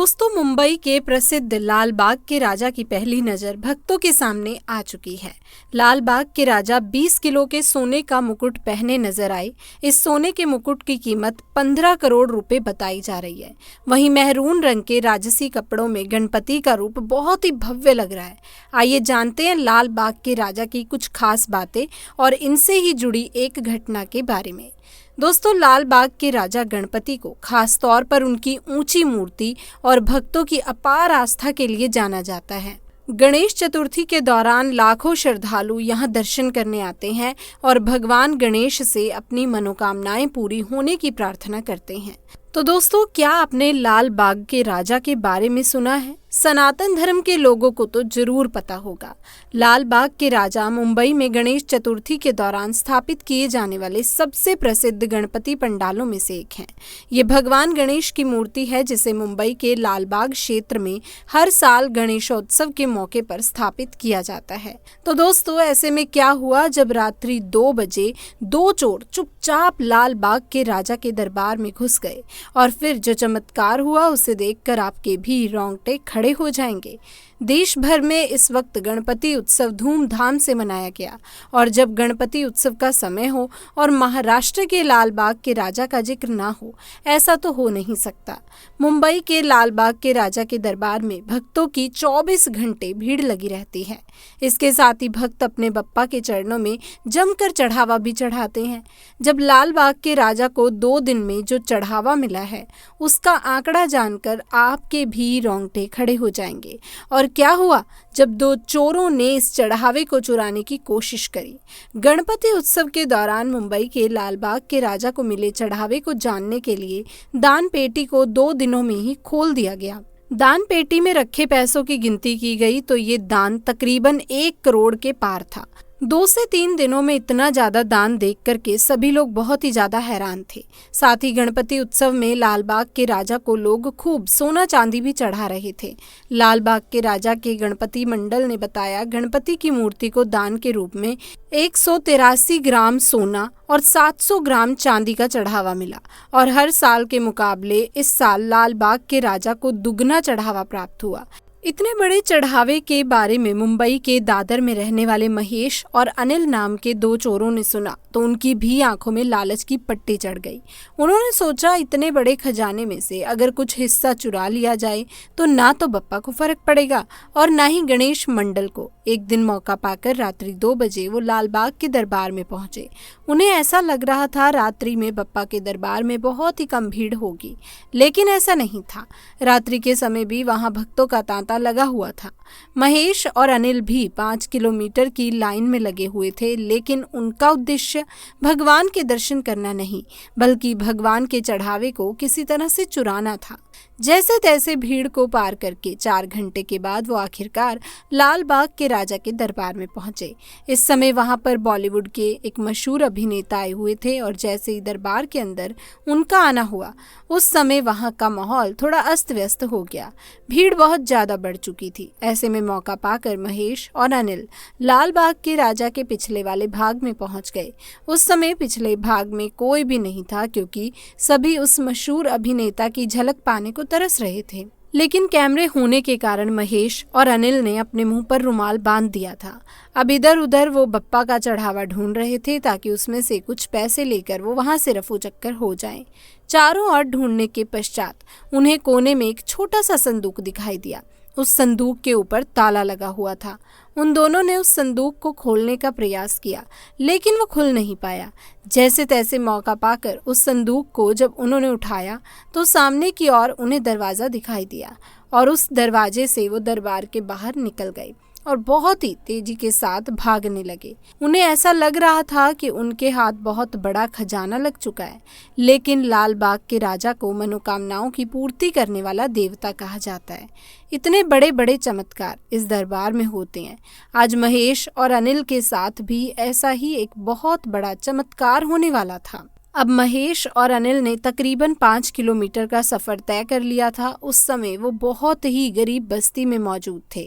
दोस्तों, मुंबई के प्रसिद्ध लाल बाग के राजा की पहली नजर भक्तों के सामने आ चुकी है। लाल बाग के राजा 20 किलो के सोने का मुकुट पहने नजर आए। इस सोने के मुकुट की कीमत 15 करोड़ रुपए बताई जा रही है। वहीं मेहरून रंग के राजसी कपड़ों में गणपति का रूप बहुत ही भव्य लग रहा है। आइए जानते हैं लाल बाग के राजा की कुछ खास बातें और इनसे ही जुड़ी एक घटना के बारे में। दोस्तों, लाल बाग के राजा गणपति को खास तौर पर उनकी ऊंची मूर्ति और भक्तों की अपार आस्था के लिए जाना जाता है। गणेश चतुर्थी के दौरान लाखों श्रद्धालु यहां दर्शन करने आते हैं और भगवान गणेश से अपनी मनोकामनाएं पूरी होने की प्रार्थना करते हैं। तो दोस्तों, क्या आपने लाल बाग के राजा के बारे में सुना है? सनातन धर्म के लोगों को तो जरूर पता होगा। लाल बाग के राजा मुंबई में गणेश चतुर्थी के दौरान स्थापित किए जाने वाले सबसे प्रसिद्ध गणपति पंडालों में से एक हैं। ये भगवान गणेश की मूर्ति है जिसे मुंबई के लाल बाग क्षेत्र में हर साल गणेशोत्सव के मौके पर स्थापित किया जाता है। तो दोस्तों, ऐसे में क्या हुआ जब रात्रि 2 बजे 2 चोर चुपचाप लाल बाग के राजा के दरबार में घुस गए और फिर जो चमत्कार हुआ उसे देखकर आपके भी रोंगटे खड़े हो जाएंगे। देश भर में इस वक्त गणपति उत्सव धूमधाम से मनाया गया और जब गणपति उत्सव का समय हो और महाराष्ट्र के लाल बाग के राजा का जिक्र ना हो, ऐसा तो हो नहीं सकता। मुंबई के लाल बाग के राजा के दरबार में भक्तों की 24 घंटे भीड़ लगी रहती है। इसके साथ ही भक्त अपने बप्पा के चरणों में जमकर चढ़ावा भी चढ़ाते हैं। जब लाल बाग के राजा को 2 दिन में जो चढ़ावा मिला है उसका आंकड़ा जानकर आपके भी रोंगटे खड़े हो जाएंगे। और क्या हुआ जब 2 चोरों ने इस चढ़ावे को चुराने की कोशिश करी। गणपति उत्सव के दौरान मुंबई के लाल बाग के राजा को मिले चढ़ावे को जानने के लिए दान पेटी को 2 दिनों में ही खोल दिया गया। दान पेटी में रखे पैसों की गिनती की गई तो ये दान तकरीबन 1 करोड़ के पार था। 2 से 3 दिनों में इतना ज्यादा दान देख करके सभी लोग बहुत ही ज्यादा हैरान थे। साथ ही गणपति उत्सव में लाल बाग के राजा को लोग खूब सोना चांदी भी चढ़ा रहे थे। लाल बाग के राजा के गणपति मंडल ने बताया, गणपति की मूर्ति को दान के रूप में 183 ग्राम सोना और 700 ग्राम चांदी का चढ़ावा मिला और हर साल के मुकाबले इस साल लाल बाग के राजा को दुगना चढ़ावा प्राप्त हुआ। इतने बड़े चढ़ावे के बारे में मुंबई के दादर में रहने वाले महेश और अनिल नाम के 2 चोरों ने सुना तो उनकी भी आंखों में लालच की पट्टी चढ़ गई। उन्होंने सोचा, इतने बड़े खजाने में से अगर कुछ हिस्सा चुरा लिया जाए तो ना तो बप्पा को फर्क पड़ेगा और ना ही गणेश मंडल को। एक दिन मौका पाकर रात्रि 2 बजे वो लाल बाग के दरबार में पहुंचे। उन्हें ऐसा लग रहा था रात्रि में बप्पा के दरबार में बहुत ही कम भीड़ होगी, लेकिन ऐसा नहीं था। रात्रि के समय भी वहां भक्तों का तांता लगा हुआ था। महेश और अनिल भी 5 किलोमीटर की लाइन में लगे हुए थे, लेकिन उनका उद्देश्य भगवान के दर्शन करना नहीं बल्कि भगवान के चढ़ावे को किसी तरह से चुराना था। जैसे तैसे भीड़ को पार करके 4 घंटे के बाद वो आखिरकार लाल बाग के राजा के दरबार में पहुंचे। इस समय वहां पर बॉलीवुड के एक मशहूर अभिनेता आए हुए थे और जैसे ही दरबार के अंदर उनका आना हुआ उस समय वहां का माहौल थोड़ा अस्त व्यस्त हो गया। भीड़ बहुत ज्यादा बढ़ चुकी थी। ऐसे में मौका पाकर महेश और अनिल लाल बाग के राजा के पिछले वाले भाग में पहुंच गए। उस समय पिछले भाग में कोई भी नहीं था क्योंकि सभी उस मशहूर अभिनेता की झलक पाने को तरस रहे थे। लेकिन कैमरे होने के कारण महेश और अनिल ने अपने मुंह पर रुमाल बांध दिया था। अब इधर उधर वो बप्पा का चढ़ावा ढूंढ रहे थे ताकि उसमें से कुछ पैसे लेकर वो वहां से रफू चक्कर हो जाएं। चारों ओर ढूंढने के पश्चात उन्हें कोने में एक छोटा सा संदूक दिखाई दिया। उस संदूक के ऊपर ताला लगा हुआ था। उन दोनों ने उस संदूक को खोलने का प्रयास किया, लेकिन वो खुल नहीं पाया। जैसे तैसे मौका पाकर उस संदूक को जब उन्होंने उठाया तो सामने की ओर उन्हें दरवाज़ा दिखाई दिया और उस दरवाजे से वो दरबार के बाहर निकल गए और बहुत ही तेजी के साथ भागने लगे। उन्हें ऐसा लग रहा था कि उनके हाथ बहुत बड़ा खजाना लग चुका है, लेकिन लाल बाग के राजा को मनोकामनाओं की पूर्ति करने वाला देवता कहा जाता है। इतने बड़े बड़े चमत्कार इस दरबार में होते हैं। आज महेश और अनिल के साथ भी ऐसा ही एक बहुत बड़ा चमत्कार होने वाला था। अब महेश और अनिल ने तकरीबन 5 किलोमीटर का सफ़र तय कर लिया था। उस समय वो बहुत ही गरीब बस्ती में मौजूद थे।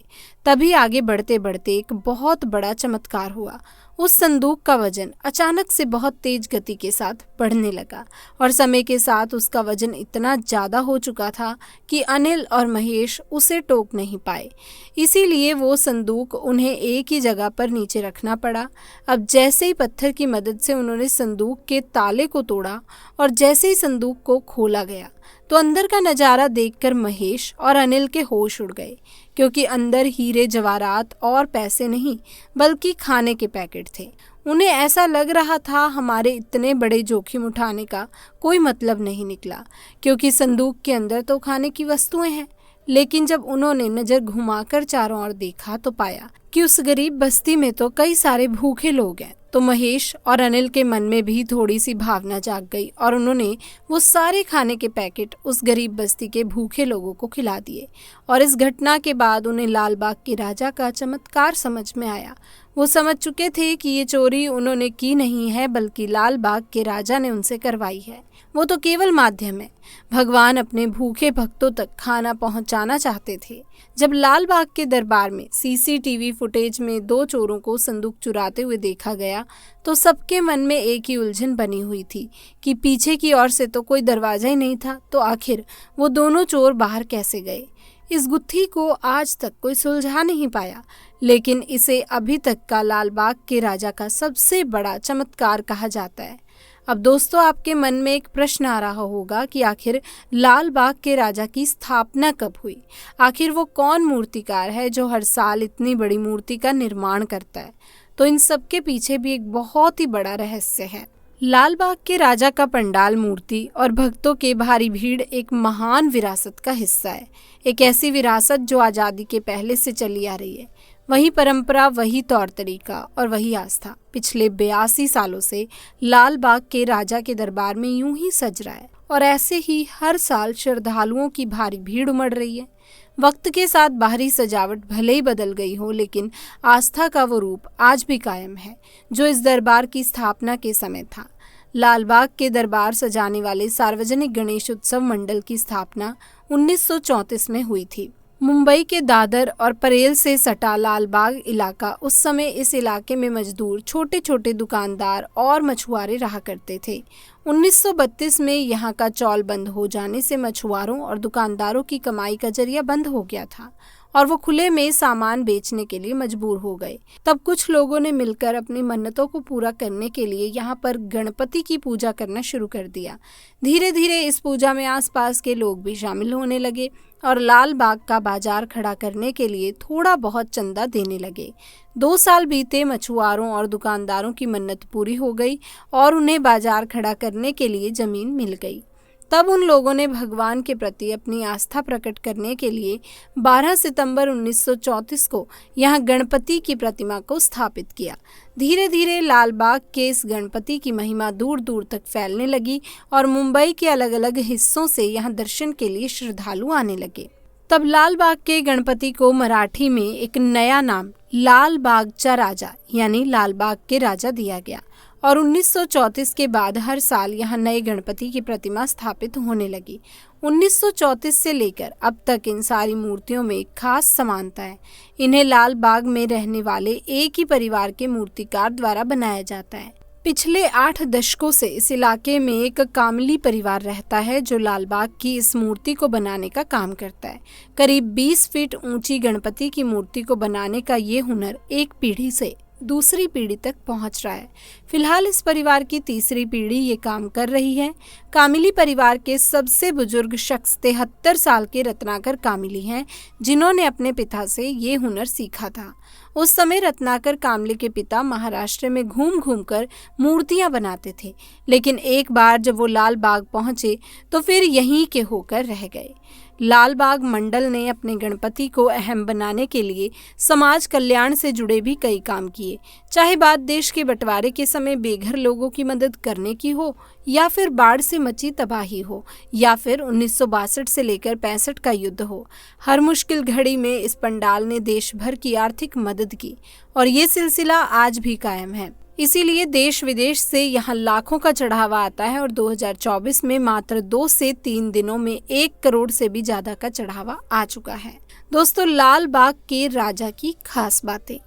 तभी आगे बढ़ते बढ़ते एक बहुत बड़ा चमत्कार हुआ। उस संदूक का वजन अचानक से बहुत तेज गति के साथ बढ़ने लगा और समय के साथ उसका वजन इतना ज़्यादा हो चुका था कि अनिल और महेश उसे टोक नहीं पाए। इसीलिए वो संदूक उन्हें एक ही जगह पर नीचे रखना पड़ा। अब जैसे ही पत्थर की मदद से उन्होंने संदूक के ताले को तोड़ा और जैसे ही संदूक को खोला गया तो अंदर का नज़ारा देखकर महेश और अनिल के होश उड़ गए, क्योंकि अंदर हीरे जवाहरात और पैसे नहीं बल्कि खाने के पैकेट थे। उन्हें ऐसा लग रहा था हमारे इतने बड़े जोखिम उठाने का कोई मतलब नहीं निकला, क्योंकि संदूक के अंदर तो खाने की वस्तुएं हैं। लेकिन जब उन्होंने नज़र घुमाकर चारों ओर देखा तो पाया कि उस गरीब बस्ती में तो कई सारे भूखे लोग हैं। तो महेश और अनिल के मन में भी थोड़ी सी भावना जाग गई और उन्होंने वो सारे खाने के पैकेट उस गरीब बस्ती के भूखे लोगों को खिला दिए। और इस घटना के बाद उन्हें लाल बाग के राजा का चमत्कार समझ में आया। वो समझ चुके थे कि ये चोरी उन्होंने की नहीं है बल्कि लाल बाग के राजा ने उनसे करवाई है। वो तो केवल माध्यम है। भगवान अपने भूखे भक्तों तक खाना पहुंचाना चाहते थे। जब लाल बाग के दरबार में सीसीटीवी फुटेज में 2 चोरों को संदूक चुराते हुए देखा गया तो सबके मन में एक ही उलझन बनी हुई थी कि पीछे की ओर से तो कोई दरवाजा ही नहीं था, तो आखिर वो दोनों चोर बाहर कैसे गए। इस गुत्थी को आज तक कोई सुलझा नहीं पाया, लेकिन इसे अभी तक का लाल बाग के राजा का सबसे बड़ा चमत्कार कहा जाता है। अब दोस्तों, आपके मन में एक प्रश्न आ रहा होगा कि आखिर लाल बाग के राजा की स्थापना कब हुई। आखिर वो कौन मूर्तिकार है जो हर साल इतनी बड़ी मूर्ति का निर्माण करता है। तो इन सब के पीछे भी एक बहुत ही बड़ा रहस्य है। लाल बाग के राजा का पंडाल, मूर्ति और भक्तों के भारी भीड़ एक महान विरासत का हिस्सा है। एक ऐसी विरासत जो आज़ादी के पहले से चली आ रही है। वही परंपरा, वही तौर तरीका और वही आस्था पिछले 82 सालों से लाल बाग के राजा के दरबार में यूं ही सज रहा है। और ऐसे ही हर साल श्रद्धालुओं की भारी भीड़ उमड़ रही है। वक्त के साथ बाहरी सजावट भले ही बदल गई हो, लेकिन आस्था का वो रूप आज भी कायम है जो इस दरबार की स्थापना के समय था। लाल बाग के दरबार सजाने वाले सार्वजनिक गणेश उत्सव मंडल की स्थापना 1934 में हुई थी। मुंबई के दादर और परेल से सटा लाल बाग इलाका, उस समय इस इलाके में मजदूर, छोटे छोटे दुकानदार और मछुआरे रहा करते थे। 1932 में यहाँ का चौल बंद हो जाने से मछुआरों और दुकानदारों की कमाई का जरिया बंद हो गया था और वो खुले में सामान बेचने के लिए मजबूर हो गए। तब कुछ लोगों ने मिलकर अपनी मन्नतों को पूरा करने के लिए यहाँ पर गणपति की पूजा करना शुरू कर दिया। धीरे धीरे इस पूजा में आसपास के लोग भी शामिल होने लगे और लाल बाग का बाजार खड़ा करने के लिए थोड़ा बहुत चंदा देने लगे। 2 साल बीते, मछुआरों और दुकानदारों की मन्नत पूरी हो गई और उन्हें बाजार खड़ा करने के लिए जमीन मिल गई। तब उन लोगों ने भगवान के प्रति अपनी आस्था प्रकट करने के लिए 12 सितंबर 1934 को यहाँ गणपति की प्रतिमा को स्थापित किया। धीरे धीरे लाल बाग के इस गणपति की महिमा दूर दूर तक फैलने लगी और मुंबई के अलग अलग हिस्सों से यहाँ दर्शन के लिए श्रद्धालु आने लगे। तब लाल बाग के गणपति को मराठी में एक नया नाम लाल बागचा राजा यानी लाल बाग के राजा दिया गया और 1934 के बाद हर साल यहाँ नए गणपति की प्रतिमा स्थापित होने लगी। 1934 से लेकर अब तक इन सारी मूर्तियों में एक खास समानता है। इन्हें लाल बाग में रहने वाले एक ही परिवार के मूर्तिकार द्वारा बनाया जाता है। पिछले 8 दशकों से इस इलाके में एक कामली परिवार रहता है जो लाल बाग की इस मूर्ति को बनाने का काम करता है। करीब 20 फीट ऊंची गणपति की मूर्ति को बनाने का ये हुनर एक पीढ़ी से दूसरी पीढ़ी तक पहुंच रहा है। फिलहाल इस परिवार की तीसरी पीढ़ी ये काम कर रही है। कामिली परिवार के सबसे बुजुर्ग शख्स 73 साल के रत्नाकर कामिली हैं, जिन्होंने अपने पिता से ये हुनर सीखा था। उस समय रत्नाकर कामले के पिता महाराष्ट्र में घूम घूम कर मूर्तियां बनाते थे, लेकिन एक बार जब वो लाल बाग पहुंचे तो फिर यहीं के होकर रह गए। लाल बाग मंडल ने अपने गणपति को अहम बनाने के लिए समाज कल्याण से जुड़े भी कई काम किए, चाहे बात देश के बंटवारे के समय बेघर लोगों की मदद करने की हो, या फिर बाढ़ से मची तबाही हो, या फिर 1962 से लेकर 65 का युद्ध हो। हर मुश्किल घड़ी में इस पंडाल ने देश भर की आर्थिक मदद की और ये सिलसिला आज भी कायम है। इसीलिए देश विदेश से यहाँ लाखों का चढ़ावा आता है और 2024 में मात्र 2 से 3 दिनों में 1 करोड़ से भी ज्यादा का चढ़ावा आ चुका है। दोस्तों, लाल बाग के राजा की खास बातें।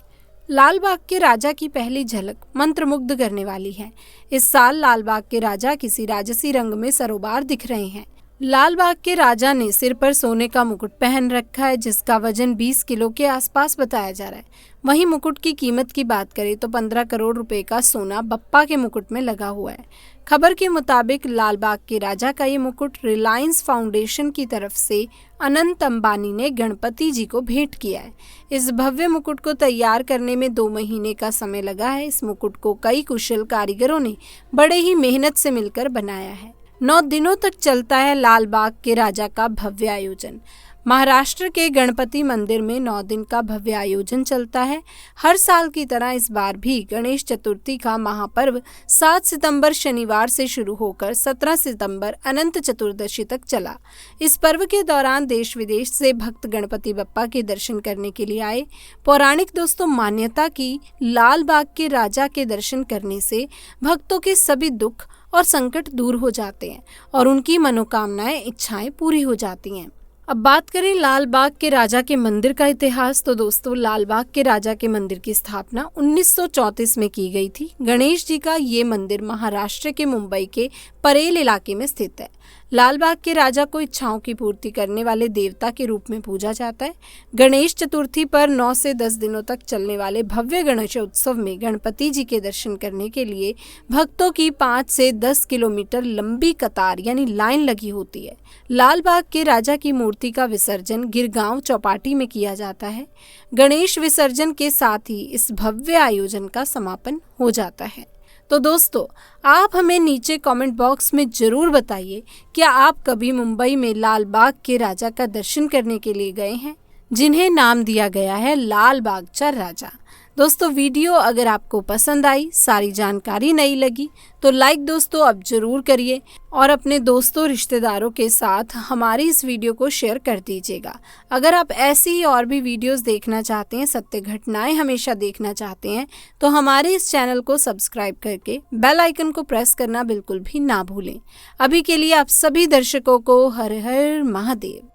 लाल बाग के राजा की पहली झलक मंत्रमुग्ध करने वाली है। इस साल लाल बाग के राजा किसी राजसी रंग में सरोबार दिख रहे हैं। लाल बाग के राजा ने सिर पर सोने का मुकुट पहन रखा है, जिसका वजन 20 किलो के आसपास बताया जा रहा है। वहीं मुकुट की कीमत की बात करें तो 15 करोड़ रुपए का सोना बप्पा के मुकुट में लगा हुआ है। खबर के मुताबिक लाल बाग के राजा का ये मुकुट रिलायंस फाउंडेशन की तरफ से अनंत अंबानी ने गणपति जी को भेंट किया है। इस भव्य मुकुट को तैयार करने में 2 महीने का समय लगा है। इस मुकुट को कई कुशल कारीगरों ने बड़े ही मेहनत से मिलकर बनाया है। 9 दिनों तक चलता है लाल बाग के राजा का भव्य आयोजन। महाराष्ट्र के गणपति मंदिर में 9 दिन का भव्य आयोजन चलता है। हर साल की तरह इस बार भी गणेश चतुर्थी का महापर्व 7 सितंबर शनिवार से शुरू होकर 17 सितंबर अनंत चतुर्दशी तक चला। इस पर्व के दौरान देश विदेश से भक्त गणपति बप्पा के दर्शन करने के लिए आए। पौराणिक दोस्तों मान्यता की लाल बाग के राजा के दर्शन करने से भक्तों के सभी दुख और संकट दूर हो जाते हैं और उनकी मनोकामनाएं, इच्छाएं पूरी हो जाती हैं। अब बात करें लाल बाग के राजा के मंदिर का इतिहास, तो दोस्तों लाल बाग के राजा के मंदिर की स्थापना 1934 में की गई थी। गणेश जी का ये मंदिर महाराष्ट्र के मुंबई के परेल इलाके में स्थित है। लाल बाग के राजा को इच्छाओं की पूर्ति करने वाले देवता के रूप में पूजा जाता है। गणेश चतुर्थी पर 9 से 10 दिनों तक चलने वाले भव्य गणेश उत्सव में गणपति जी के दर्शन करने के लिए भक्तों की 5 से 10 किलोमीटर लंबी कतार यानी लाइन लगी होती है। लाल बाग के राजा की मूर्ति का विसर्जन गिरगांव चौपाटी में किया जाता है। गणेश विसर्जन के साथ ही इस भव्य आयोजन का समापन हो जाता है। तो दोस्तों आप हमें नीचे कमेंट बॉक्स में ज़रूर बताइए, क्या आप कभी मुंबई में लाल बाग के राजा का दर्शन करने के लिए गए हैं, जिन्हें नाम दिया गया है लाल बागचा राजा। दोस्तों वीडियो अगर आपको पसंद आई, सारी जानकारी नई लगी तो लाइक दोस्तों अब जरूर करिए और अपने दोस्तों रिश्तेदारों के साथ हमारी इस वीडियो को शेयर कर दीजिएगा। अगर आप ऐसी ही और भी वीडियोस देखना चाहते हैं, सत्य घटनाएं हमेशा देखना चाहते हैं, तो हमारे इस चैनल को सब्सक्राइब करके बेल आइकन को प्रेस करना बिल्कुल भी ना भूलें। अभी के लिए आप सभी दर्शकों को हर हर महादेव।